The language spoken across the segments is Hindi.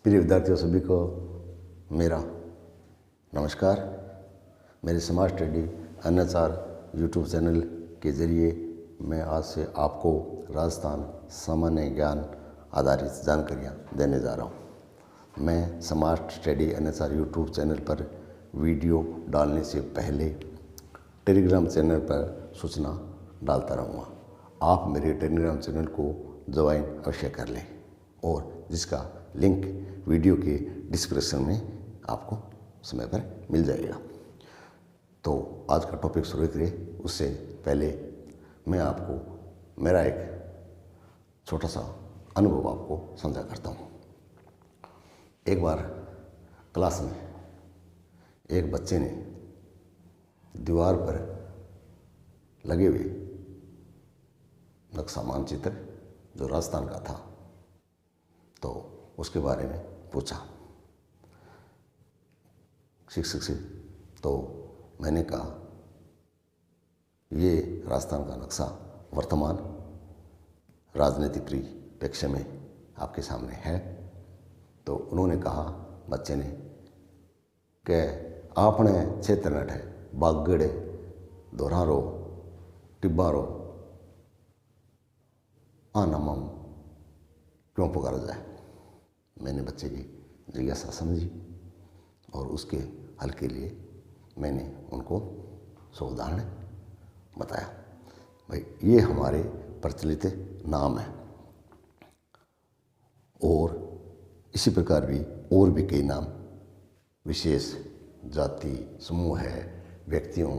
प्रिय विद्यार्थियों सभी को मेरा नमस्कार। मेरे समाज स्टडी एनएचआर यूट्यूब चैनल के ज़रिए मैं आज से आपको राजस्थान सामान्य ज्ञान आधारित जानकारियाँ देने जा रहा हूँ। मैं समाज स्टडी एनएचआर यूट्यूब चैनल पर वीडियो डालने से पहले टेलीग्राम चैनल पर सूचना डालता रहूँगा। आप मेरे टेलीग्राम चैनल को ज्वाइन अवश्य कर लें और जिसका लिंक वीडियो के डिस्क्रिप्शन में आपको समय पर मिल जाएगा। तो आज का टॉपिक शुरू करें उससे पहले मैं आपको मेरा एक छोटा सा अनुभव आपको साझा करता हूँ। एक बार क्लास में एक बच्चे ने दीवार पर लगे हुए नक्शा मानचित्र जो राजस्थान का था तो उसके बारे में पूछा शिक्षक से। तो मैंने कहा ये राजस्थान का नक्शा वर्तमान राजनीतिक परिप्रेक्ष्य में आपके सामने है। तो उन्होंने कहा बच्चे ने कि आपने क्षेत्र नट है बागड़ दोहरारो टिब्बारो आनामम क्यों पुकारा जाए। मैंने बच्चे की जिज्ञासा समझी और उसके हल के लिए मैंने उनको 100 उदाहरण बताया। भाई ये हमारे प्रचलित नाम है और इसी प्रकार भी और भी कई नाम विशेष जाति समूह है व्यक्तियों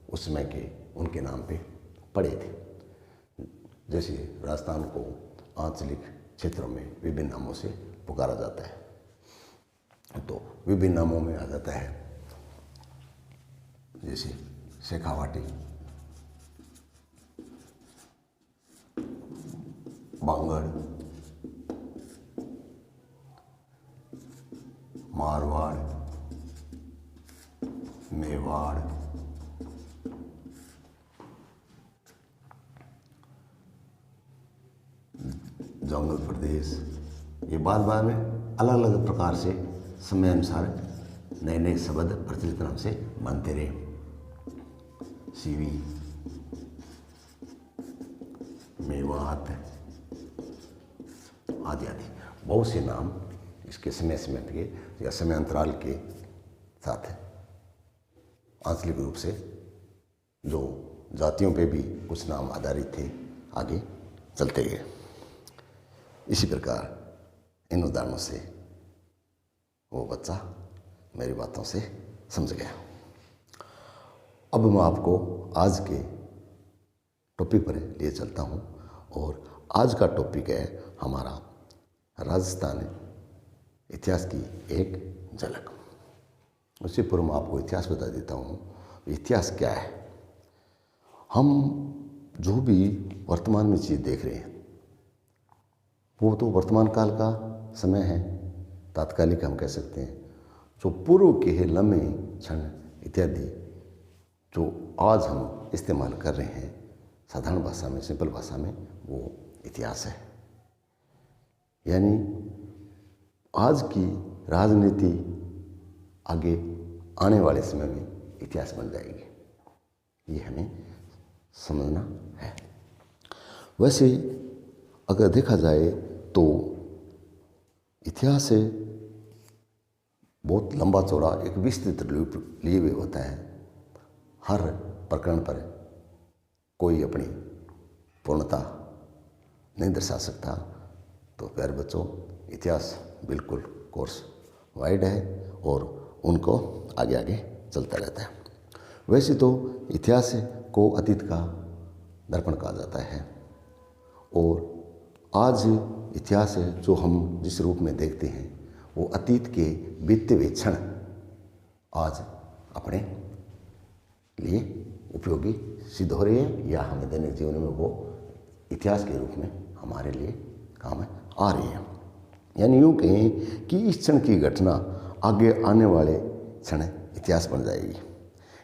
उस समय के उनके नाम पे पड़े थे। जैसे राजस्थान को आंचलिक क्षेत्रों में विभिन्न नामों से पुकारा जाता है। तो विभिन्न नामों में आ जाता है जैसे शेखावाटी, बांगड़, मारवाड़, मेवाड़, जंगल प्रदेश। ये बाद में अलग अलग प्रकार से समय अनुसार नए नए शब्द प्रचलित नाम से बनते रहे। सीवी, मेवात आदि आदि बहुत से नाम इसके समय समय के या समय अंतराल के साथ आंचलिक रूप से जो जातियों पे भी कुछ नाम आधारित थे आगे चलते गए। इसी प्रकार इन उदाहरणों से वो बच्चा मेरी बातों से समझ गया। अब मैं आपको आज के टॉपिक पर लिए चलता हूँ और आज का टॉपिक है हमारा राजस्थान इतिहास की एक झलक। उससे पूर्व मैं आपको इतिहास बता देता हूँ। इतिहास क्या है? हम जो भी वर्तमान में चीज़ देख रहे हैं वो तो वर्तमान काल का समय है, तात्कालिक हम कह सकते हैं। जो पूर्व के लम्हे क्षण इत्यादि जो आज हम इस्तेमाल कर रहे हैं साधारण भाषा में, सिंपल भाषा में, वो इतिहास है। यानी आज की राजनीति आगे आने वाले समय में इतिहास बन जाएगी, ये हमें समझना है। वैसे अगर देखा जाए तो इतिहास बहुत लंबा चौड़ा एक विस्तृत रूप लिए हुए होता है। हर प्रकरण पर कोई अपनी पूर्णता नहीं दर्शा सकता। तो प्यारे बच्चों, इतिहास बिल्कुल कोर्स वाइड है और उनको आगे आगे चलता रहता है। वैसे तो इतिहास को अतीत का दर्पण कहा जाता है और आज इतिहास जो हम जिस रूप में देखते हैं वो अतीत के बीते हुए क्षण आज अपने लिए उपयोगी सिद्ध हो रही है या हमें दैनिक जीवन में वो इतिहास के रूप में हमारे लिए काम आ रही है। यानी यूँ कहें कि इस क्षण की घटना आगे आने वाले क्षण इतिहास बन जाएगी।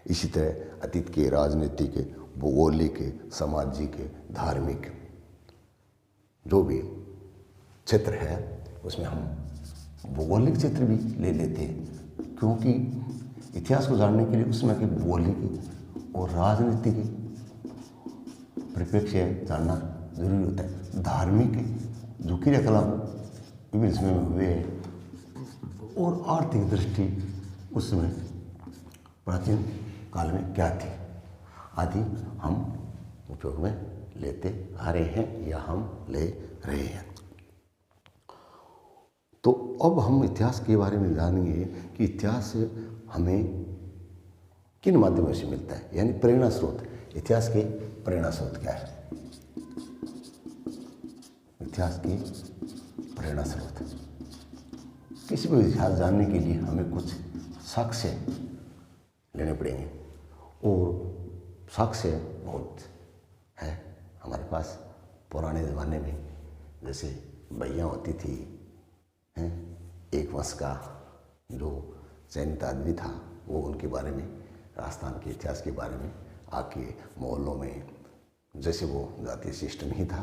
इसी तरह अतीत के राजनीतिक, भूगोलिक, सामाजिक, धार्मिक जो भी क्षेत्र है उसमें हम भौगोलिक चित्र भी ले लेते हैं, क्योंकि इतिहास को जानने के लिए उसमें की भौगोलिक और राजनीतिक परिप्रेक्ष्य जानना जरूरी होता है। धार्मिक जो क्रियाकलाप विभिन्न समय में हुए हैं और आर्थिक दृष्टि उस समय प्राचीन काल में क्या थी आदि हम उपयोग में लेते आ रहे हैं या हम ले रहे हैं। तो अब हम इतिहास के बारे में जानेंगे कि इतिहास हमें किन माध्यमों से मिलता है, यानी प्रेरणा स्रोत। इतिहास के प्रेरणा स्रोत क्या है? इतिहास के प्रेरणा स्रोत, किसी भी इतिहास जानने के लिए हमें कुछ साक्ष्य लेने पड़ेंगे और साक्ष्य बहुत है हमारे पास। पुराने ज़माने में जैसे भैया होती थी हैं, एक वंश का जो चयनित आदमी था वो उनके बारे में, राजस्थान के इतिहास के बारे में आके मोहल्लों में, जैसे वो जातीय सिस्टम ही था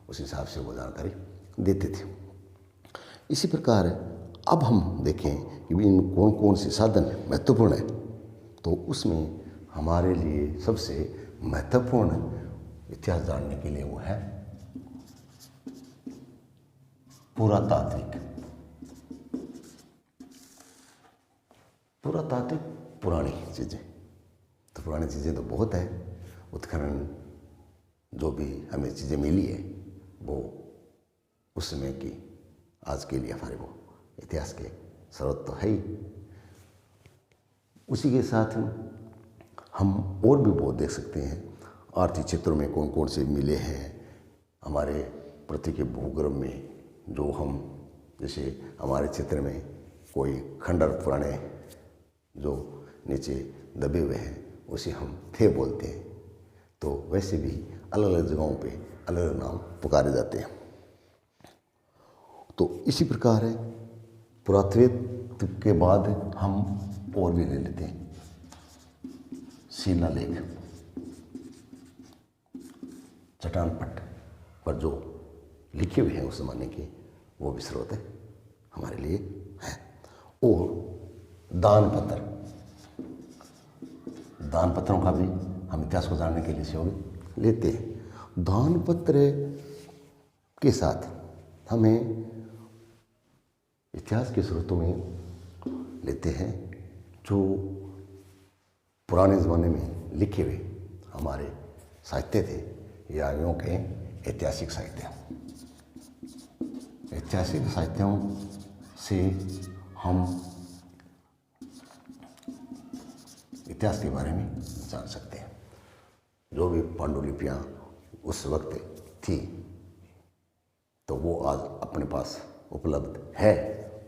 उस हिसाब से वो जानकारी देते थे। इसी प्रकार अब हम देखें कि इन कौन कौन से साधन महत्वपूर्ण है, तो उसमें हमारे लिए सबसे महत्वपूर्ण इतिहास जानने के लिए वो है पुरातात्विक। पुरातात्विक पुरानी चीज़ें, तो पुरानी चीज़ें तो बहुत है। उत्खनन जो भी हमें चीज़ें मिली है वो उस समय की आज के लिए हमारे वो इतिहास के स्रोत तो है ही। उसी के साथ हम और भी बहुत देख सकते हैं आर्थिक क्षेत्रों में कौन कौन से मिले हैं। हमारे पृथ्वी के भूगर्भ में जो हम, जैसे हमारे क्षेत्र में कोई खंडर पुराने जो नीचे दबे हुए हैं उसे हम थे बोलते हैं, तो वैसे भी अलग अलग जगहों पे अलग अलग नाम पुकारे जाते हैं। तो इसी प्रकार है पुरातत्व के बाद हम और भी ले लेते हैं शिलालेख, चट्टान पट्ट पर जो लिखे हुए हैं उस जमाने के, वो भी स्रोत है हमारे लिए है। और दान पत्र, दान पत्रों का भी हम इतिहास को जानने के लिए सहयोग लेते हैं। दान पत्र के साथ हमें इतिहास के स्रोतों में लेते हैं जो पुराने ज़माने में लिखे हुए हमारे साहित्य थे या यूँ कहें ऐतिहासिक साहित्य। ऐतिहासिक साहित्यों से हम इतिहास के बारे में जान सकते हैं। जो भी पांडुलिपियाँ उस वक्त थी तो वो आज अपने पास उपलब्ध है,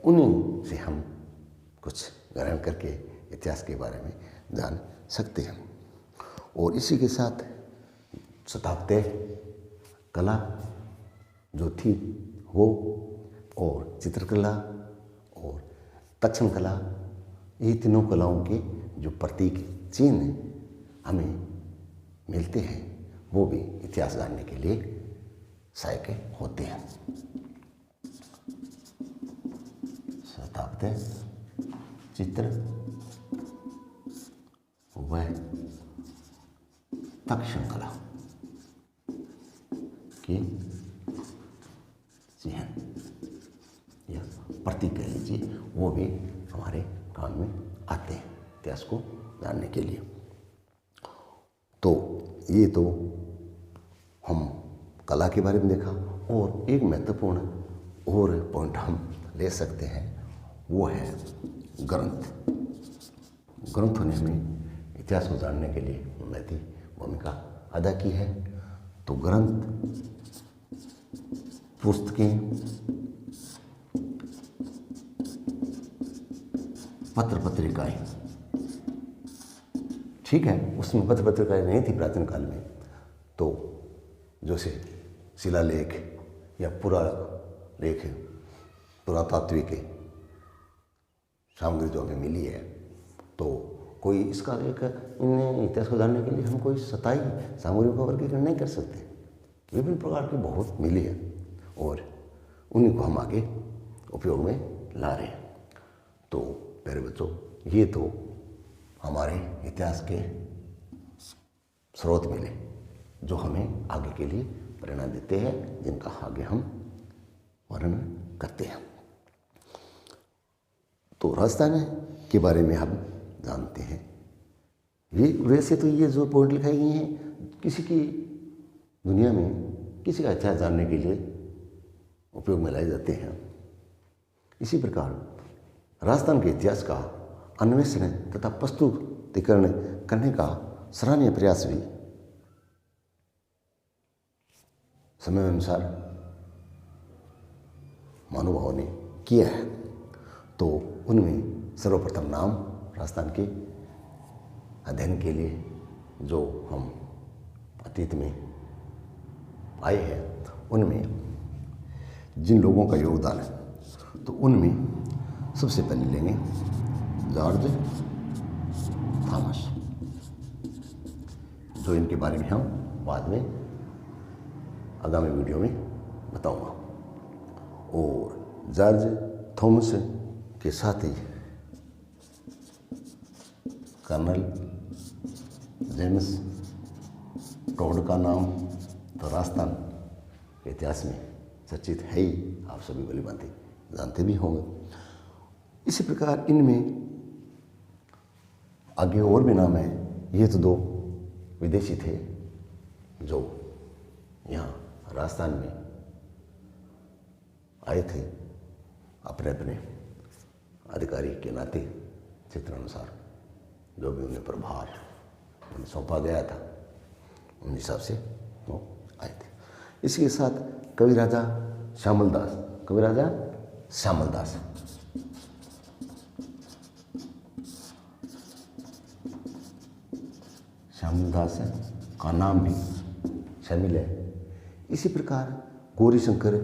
उन्हीं से हम कुछ ग्रहण करके इतिहास के बारे में जान सकते हैं। और इसी के साथ स्थापत्य कला जो थी वो, और चित्रकला और तक्षण कला, ये तीनों कलाओं के जो प्रतीक चिन्ह हमें मिलते हैं वो भी इतिहास जानने के लिए सहायक होते हैं। स्थापत्य, चित्र व तक्षण कला के चिन्ह या प्रतीक कह लीजिए, वो भी हमारे काम में आते हैं इतिहास को जानने के लिए। तो ये तो हम कला के बारे में देखा, और एक महत्वपूर्ण और पॉइंट हम ले सकते हैं वो है ग्रंथ। ग्रंथों ने हमें इतिहास को जानने के लिए महत्वपूर्ण भूमिका अदा की है। तो ग्रंथ, पुस्तकें, पत्र पत्रिकाएं, ठीक है उसमें पत्र पत्रिकाएं नहीं थी प्राचीन काल में, तो जैसे शिलालेख या पुरालेख, पुरातात्विक सामग्री जो हमें मिली है, तो कोई इसका एक इन इतिहास को जानने के लिए हम कोई स्थायी सामग्रियों का वर्गीकरण नहीं कर सकते। विभिन्न प्रकार की बहुत मिली है और उन्हीं को हम आगे उपयोग में ला रहे हैं। तो प्यारे बच्चों, ये तो हमारे इतिहास के स्रोत मिले जो हमें आगे के लिए प्रेरणा देते हैं, जिनका आगे हम वर्णन करते हैं। तो राजस्थान के बारे में हम जानते हैं। ये वैसे तो ये जो पॉइंट लिखाई गई हैं किसी की दुनिया में किसी का इतिहास जानने के लिए उपयोग में लाए जाते हैं। इसी प्रकार राजस्थान के इतिहास का अन्वेषण तथा प्रस्तुतिकरण करने का सराहनीय प्रयास भी समय अनुसार महानुभावों ने किया है। तो उनमें सर्वप्रथम नाम राजस्थान के अध्ययन के लिए जो हम अतीत में आए हैं, उनमें जिन लोगों का योगदान है, तो उनमें सबसे पहले लेंगे जॉर्ज थॉमस, जो इनके बारे में हम बाद में आगामी वीडियो में बताऊंगा। और जॉर्ज थॉमस के साथ ही कर्नल जेम्स टोड का नाम तो राजस्थान के इतिहास में चर्चित है ही, आप सभी भली भांति जानते भी होंगे। इसी प्रकार इनमें आगे और भी नाम है। ये तो दो विदेशी थे जो यहाँ राजस्थान में आए थे अपने अपने अधिकारी के नाते, चित्रानुसार जो भी उन्हें प्रभार उन्हें सौंपा गया था उन हिसाब से वो आए थे। इसके साथ कविराजा श्यामलदास, कविराजा श्यामलदास श्यामलदास का नाम भी शामिल है। इसी प्रकार गौरीशंकर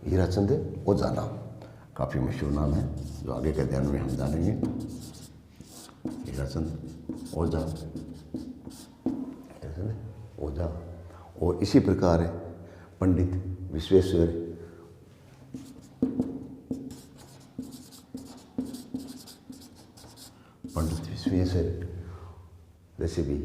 हीराचंद ओझा नाम काफ़ी मशहूर नाम है, जो आगे के अध्ययन में हम जानेंगे। हीराचंद ओझा और इसी प्रकार पंडित विश्वेश्वर जैसे भी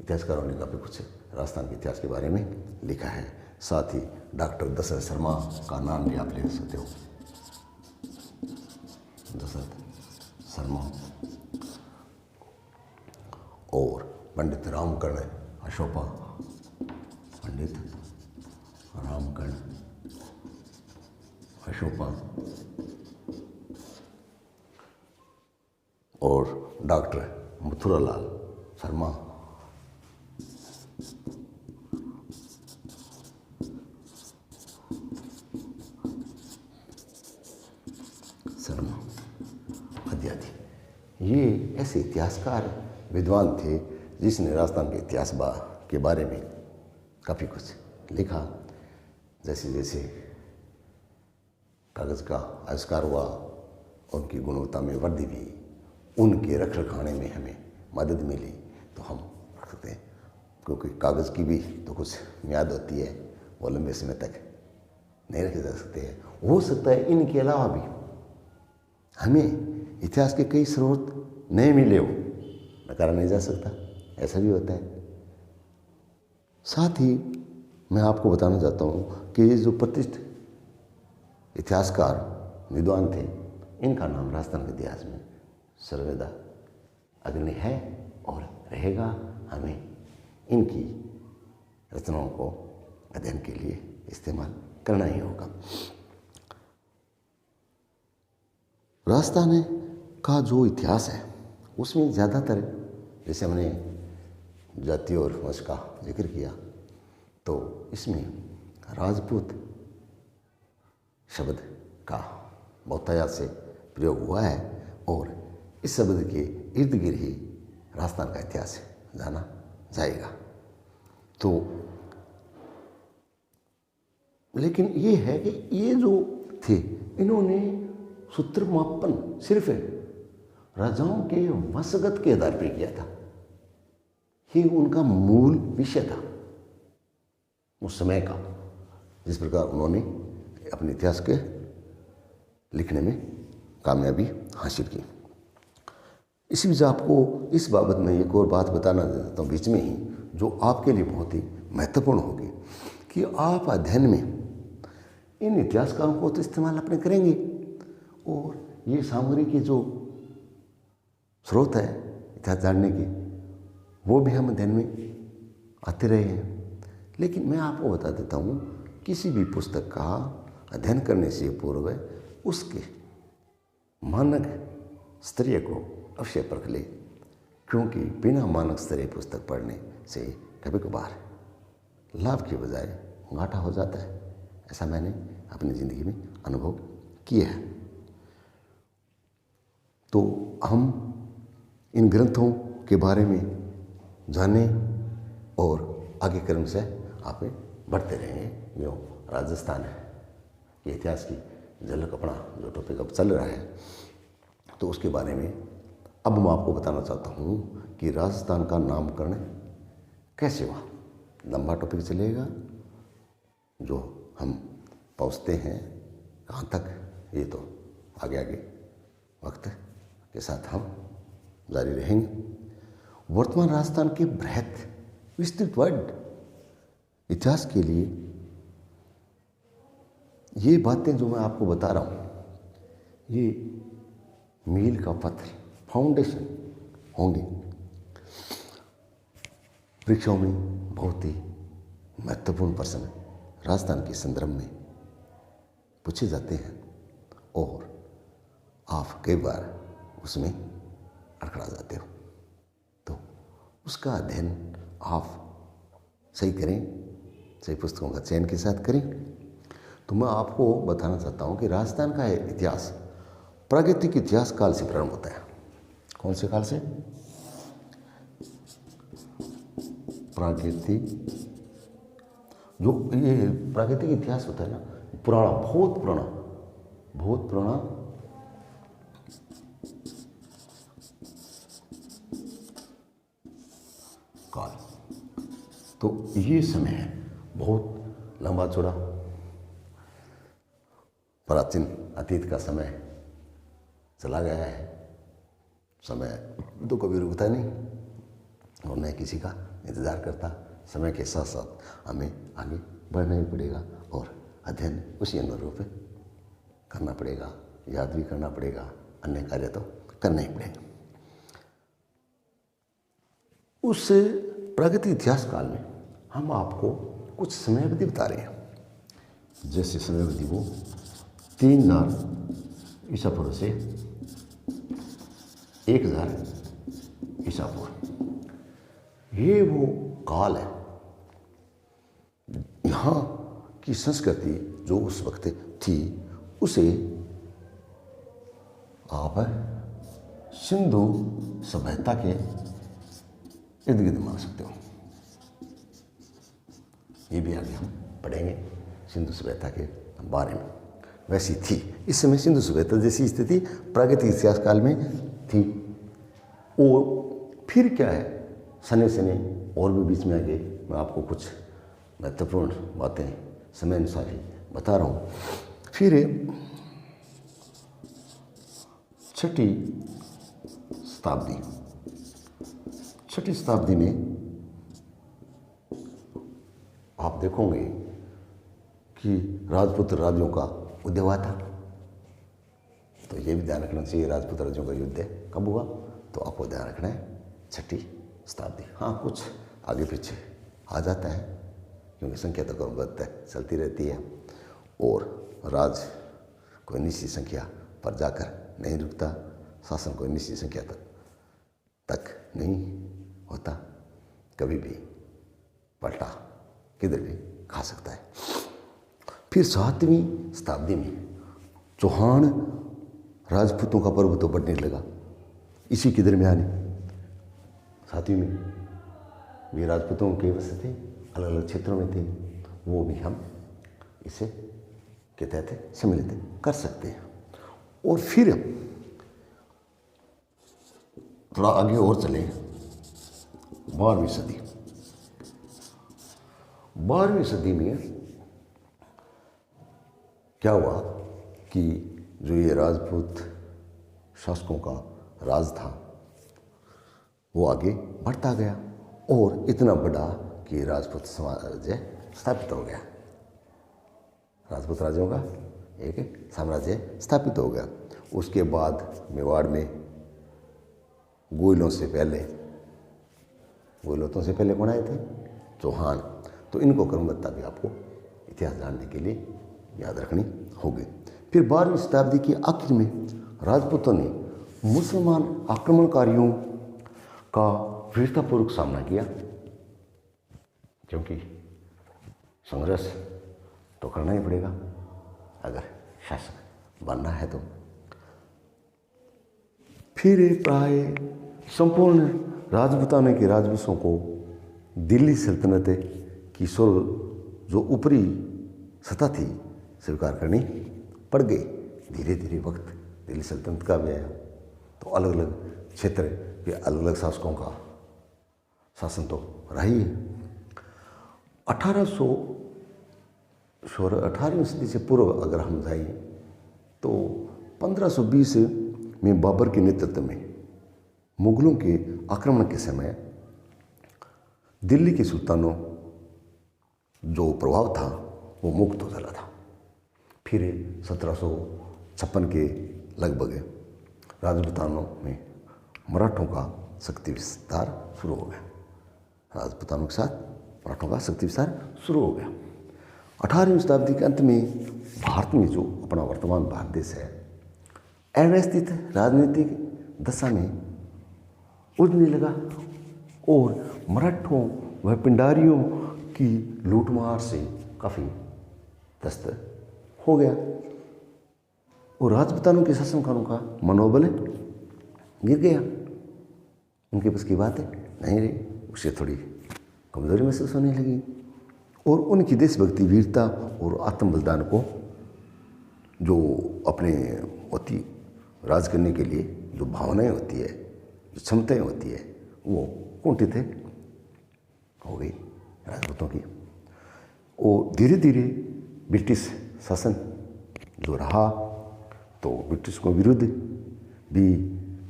इतिहासकारों ने काफ़ी कुछ राजस्थान के इतिहास के बारे में लिखा है। साथ ही डॉक्टर दशरथ शर्मा का नाम भी आप ले सकते हो, दशरथ शर्मा, और पंडित रामकर्ण अशोका, पंडित रामकर्ण अशोका, और डॉक्टर मथुरालाल शर्मा, आदि। ये ऐसे इतिहासकार विद्वान थे जिसने राजस्थान के इतिहास के बारे में काफ़ी कुछ लिखा। जैसे जैसे कागज़ का आविष्कार हुआ, उनकी गुणवत्ता में वृद्धि हुई, उनके रख रखाने में हमें मदद मिली, तो हम रख सकते हैं। क्योंकि कागज़ की भी तो कुछ मियाद होती है, वो लंबे समय तक नहीं रखे जा सकते हैं। हो सकता है इनके अलावा भी हमें इतिहास के कई स्रोत नहीं मिले हो, नकारा नहीं जा सकता, ऐसा भी होता है। साथ ही मैं आपको बताना चाहता हूँ कि ये जो प्रतिष्ठित इतिहासकार विद्वान थे, इनका नाम राजस्थान के इतिहास में सर्वदा अग्रणी है और रहेगा। हमें इनकी रचनाओं को अध्ययन के लिए इस्तेमाल करना ही होगा। राजस्थान का जो इतिहास है उसमें ज़्यादातर, जैसे हमने जाति और वंश का जिक्र किया, तो इसमें राजपूत शब्द का बहुतायत से प्रयोग हुआ है और इस शब्द के इर्द गिर्द ही राजस्थान का इतिहास जाना जाएगा। तो लेकिन ये है कि ये जो थे, इन्होंने सूत्र मापन सिर्फ राजाओं के वंशगत के आधार पर किया था। ही उनका मूल विषय था उस समय का, जिस प्रकार उन्होंने अपने इतिहास के लिखने में कामयाबी हासिल की। इसी वजह आपको इस बाबत में एक और बात बताना चाहता हूँ बीच में ही, जो आपके लिए बहुत ही महत्वपूर्ण होगी, कि आप अध्ययन में इन इतिहासकारों को तो इस्तेमाल अपने करेंगे, और ये सामग्री के जो स्रोत है इतिहास जानने के, वो भी हम अध्ययन में आते रहे हैं। लेकिन मैं आपको बता देता हूँ, किसी भी पुस्तक का अध्ययन करने से पूर्व उसके मानक स्तरीय को अवश्य परख ले, क्योंकि बिना मानक स्तरीय पुस्तक पढ़ने से कभी कभार लाभ के बजाय घाटा हो जाता है। ऐसा मैंने अपनी ज़िंदगी में अनुभव किया है। तो हम इन ग्रंथों के बारे में जाने और आगे क्रम से आगे बढ़ते रहेंगे। जो राजस्थान है ये इतिहास की झलक अपना जो टॉपिक अब चल रहा है, तो उसके बारे में अब मैं आपको बताना चाहता हूँ कि राजस्थान का नामकरण कैसे हुआ। लंबा टॉपिक चलेगा, जो हम पहुँचते हैं कहाँ तक, ये तो आगे आगे वक्त के साथ हम जारी रहेंगे। वर्तमान राजस्थान के बृहद विस्तृत वर्ड इतिहास के लिए ये बातें जो मैं आपको बता रहा हूँ, ये मील का पत्थर, फाउंडेशन होंगे। परीक्षाओं में बहुत ही महत्वपूर्ण प्रश्न राजस्थान के संदर्भ में पूछे जाते हैं, और आप कई बार उसमें अड़खड़ा जाते हो। तो उसका अध्ययन आप सही करें, सही पुस्तकों का चयन के साथ करें। तो मैं आपको बताना चाहता हूँ कि राजस्थान का इतिहास प्रागैतिक इतिहास काल से प्रारंभ होता है। कौन से काल से? प्रागैतिक। जो ये प्रागैतिक इतिहास होता है ना, पुराना, बहुत पुराना, बहुत पुराना काल। तो ये समय है बहुत लंबा चौड़ा, प्राचीन अतीत का समय चला गया है। समय तो कभी रुकता नहीं और न किसी का इंतज़ार करता। समय के साथ साथ हमें आगे बढ़ना ही पड़ेगा और अध्ययन उसी अनुरूप करना पड़ेगा, याद भी करना पड़ेगा, अन्य कार्य तो करना ही पड़ेगा। उस प्रागैतिक इतिहास काल में हम आपको कुछ समय अवधि बता रहे हैं। जैसे समय अवधि वो 3000 ईसा पूर्व से 1000 ईसा पूर्व, ये वो काल है। यहाँ की संस्कृति जो उस वक्त थी, उसे आप सिंधु सभ्यता के इर्द गिर्द मान सकते हो। ये भी आगे हम पढ़ेंगे सिंधु सभ्यता के बारे में। वैसी थी इस समय सिंधु सभ्यता जैसी स्थिति प्रागैतिक इतिहास काल में थी। और फिर क्या है, सने सने और भी बीच में आगे मैं आपको कुछ महत्वपूर्ण बातें समय अनुसार ही बता रहा हूँ। फिर छठी शताब्दी में आप देखोगे कि राजपूत राज्यों का उदय हुआ था। तो ये भी ध्यान रखना चाहिए, राजपूत राज्यों का युद्ध कब हुआ, तो आपको ध्यान रखना है छठी शताब्दी। हाँ, कुछ आगे पीछे आ जाता है क्योंकि संख्या तो क्रमबद्ध चलती रहती है और राज कोई निश्चित संख्या पर जाकर नहीं रुकता, शासन कोई निश्चित संख्या तक नहीं होता, कभी भी पलटा किधर भी खा सकता है। फिर 7वीं शताब्दी में चौहान राजपूतों का पर्व तो बढ़ने लगा। इसी के दरमियान 7वीं में वे राजपूतों के वश थे, अलग अलग क्षेत्रों में थे, वो भी हम इसे के तहत सम्मिलित कर सकते हैं। और फिर थोड़ा आगे और चले 12वीं सदी। 12वीं सदी में क्या हुआ कि जो ये राजपूत शासकों का राज था वो आगे बढ़ता गया और इतना बड़ा कि राजपूत साम्राज्य स्थापित हो गया। राजपूत राजाओं का एक साम्राज्य स्थापित हो गया। उसके बाद मेवाड़ में गोयलों से पहले कौन आए थे? चौहान। तो इनको क्रमबद्धता भी आपको इतिहास जानने के लिए याद रखनी होगी। फिर 12वीं शताब्दी के आखिर में राजपूतों ने मुसलमान आक्रमणकारियों का वीरतापूर्वक सामना किया, क्योंकि संघर्ष तो करना ही पड़ेगा अगर शासक बनना है तो। फिर प्राय संपूर्ण राजपूताना के राजवंशों को दिल्ली सल्तनत की जो ऊपरी सत्ता थी स्वीकार करनी पड़ गई। धीरे धीरे वक्त दिल्ली सल्तनत का भी आया तो अलग अलग क्षेत्र पे अलग अलग शासकों का शासन तो रहा ही है। 18वीं सदी से पूर्व अगर हम जाएं तो 1520 में बाबर के नेतृत्व में मुगलों के आक्रमण के समय दिल्ली के सुल्तानों जो प्रभाव था वो मुक्त हो चला था। फिर 1756 के लगभग राजपूतानों में मराठों का शक्ति विस्तार शुरू हो गया। राजपूतानों के साथ मराठों का शक्ति विस्तार शुरू हो गया। 18वीं शताब्दी के अंत में भारत में जो अपना वर्तमान भारत देश है अव्यवस्थित राजनीतिक दशा में उजड़ने लगा और मराठों व पिंडारियों की लूटमार से काफ़ी त्रस्त हो गया और राजपूतानों के शासनकारों का मनोबल गिर गया। उनके बस की बात नहीं रही, उसे थोड़ी कमजोरी महसूस होने लगी और उनकी देशभक्ति, वीरता और आत्म बलिदान को जो अपने अति राज करने के लिए जो भावनाएं होती है, जो क्षमताएं होती है, वो कुंठित हो गई राजपूतों की। और धीरे धीरे ब्रिटिश शासन जो रहा तो ब्रिटिश को विरुद्ध भी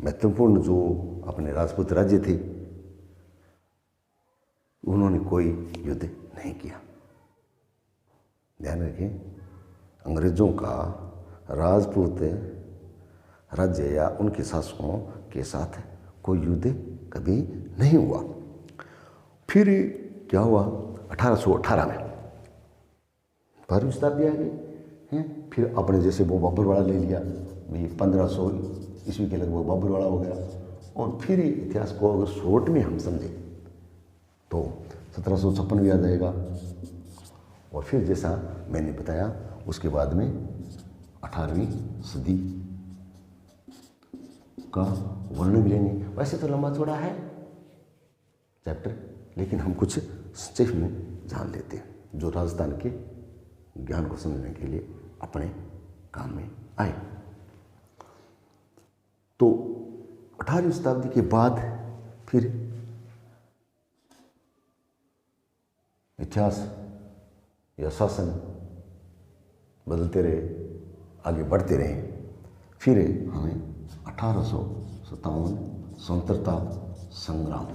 महत्वपूर्ण जो अपने राजपूत राज्य थे उन्होंने कोई युद्ध नहीं किया। ध्यान रखें, अंग्रेजों का राजपूत राज्य या उनके शासकों के साथ कोई युद्ध कभी नहीं हुआ। फिर क्या हुआ? 1818 में 12वीं शताब्दी आ गई है। फिर अपने जैसे वो बाबरवाड़ा ले लिया, भाई 1500 ईस्वी के लगभग बाबरवाड़ा हो गया। और फिर इतिहास को अगर शॉर्ट में हम समझें तो 1756 भी आ जाएगा। और फिर जैसा मैंने बताया उसके बाद में 18वीं सदी का वर्णन भी लेंगे। वैसे तो लंबा चौड़ा है चैप्टर, लेकिन हम कुछ संक्षेप में जान लेते हैं जो राजस्थान के ज्ञान को समझने के लिए अपने काम में आए। तो 18वीं शताब्दी के बाद फिर इतिहास या शासन बदलते रहे, आगे बढ़ते रहे। फिर हमें 1857 स्वतंत्रता संग्राम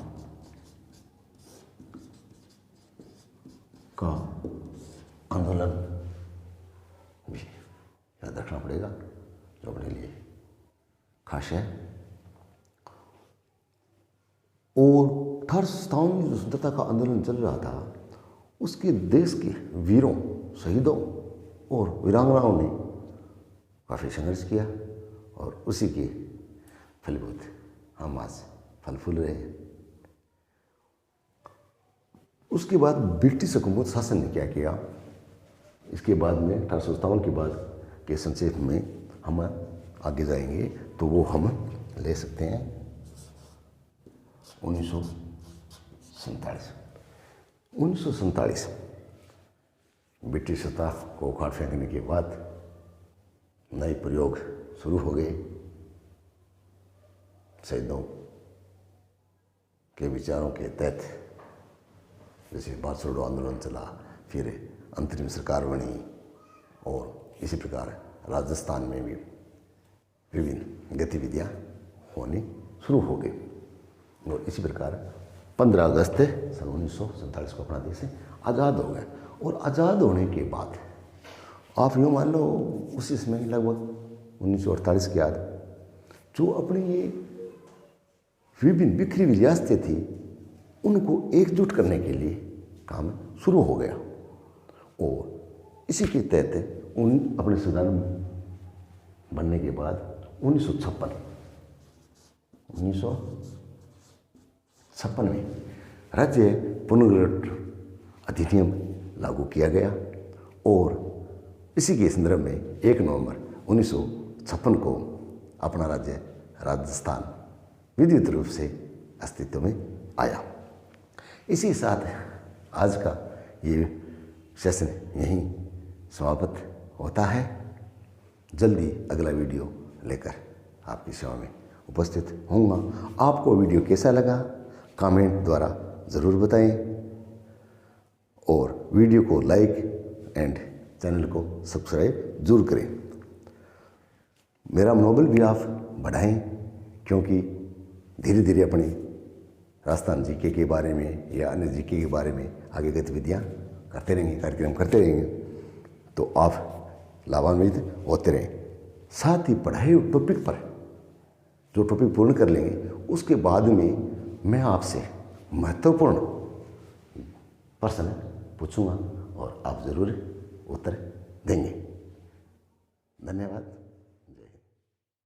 का आंदोलन भी याद रखना पड़ेगा जो अपने लिए खास है। और 1857 में जो स्वतंत्रता का आंदोलन चल रहा था उसके देश के वीरों, शहीदों और वीरांगनाओं ने काफ़ी संघर्ष किया और उसी के फलीभूत हम आज फल फूल रहे हैं। उसके बाद ब्रिटिश हुकूमत शासन ने क्या किया, इसके बाद में 1857 के बाद के संक्षेप में हम आगे जाएंगे तो वो हम ले सकते हैं 1947 ब्रिटिश सत्ता को उखाड़ फेंकने के बाद नए प्रयोग शुरू हो गए। शहीदों के विचारों के तहत जैसे भारत छोड़ो आंदोलन चला, फिर अंतरिम सरकार बनी और इसी प्रकार राजस्थान में भी विभिन्न गतिविधियां होनी शुरू हो गई। और इसी प्रकार 15 अगस्त सन 1947 को अपना देश आज़ाद हो गया। और आज़ाद होने के बाद आप यूँ मान लो उसी समय लगभग 1948 के बाद जो अपनी ये विभिन्न बिखरी हुई रियासतें थी उनको एकजुट करने के लिए काम शुरू हो गया। और इसी के तहत अपने संविधान बनने के बाद 1956 में राज्य पुनर्गठन अधिनियम लागू किया गया। और इसी के संदर्भ में 1 नवंबर 1956 को अपना राज्य राजस्थान विधिवत रूप से अस्तित्व में आया। इसी साथ आज का ये सेशन यहीं समाप्त होता है। जल्दी अगला वीडियो लेकर आपकी सेवा में उपस्थित होऊंगा। आपको वीडियो कैसा लगा कमेंट द्वारा ज़रूर बताएं और वीडियो को लाइक एंड चैनल को सब्सक्राइब जरूर करें। मेरा मनोबल भी आप बढ़ाएं, क्योंकि धीरे धीरे अपनी राजस्थान जीके के बारे में या अन्य जीके के बारे में आगे गतिविधियाँ करते रहेंगे, कार्यक्रम करते रहेंगे, तो आप लाभान्वित होते रहें। साथ ही पढ़ाई टॉपिक पर जो टॉपिक पूर्ण कर लेंगे उसके बाद में मैं आपसे महत्वपूर्ण प्रश्न पूछूंगा और आप ज़रूर उत्तर देंगे। धन्यवाद।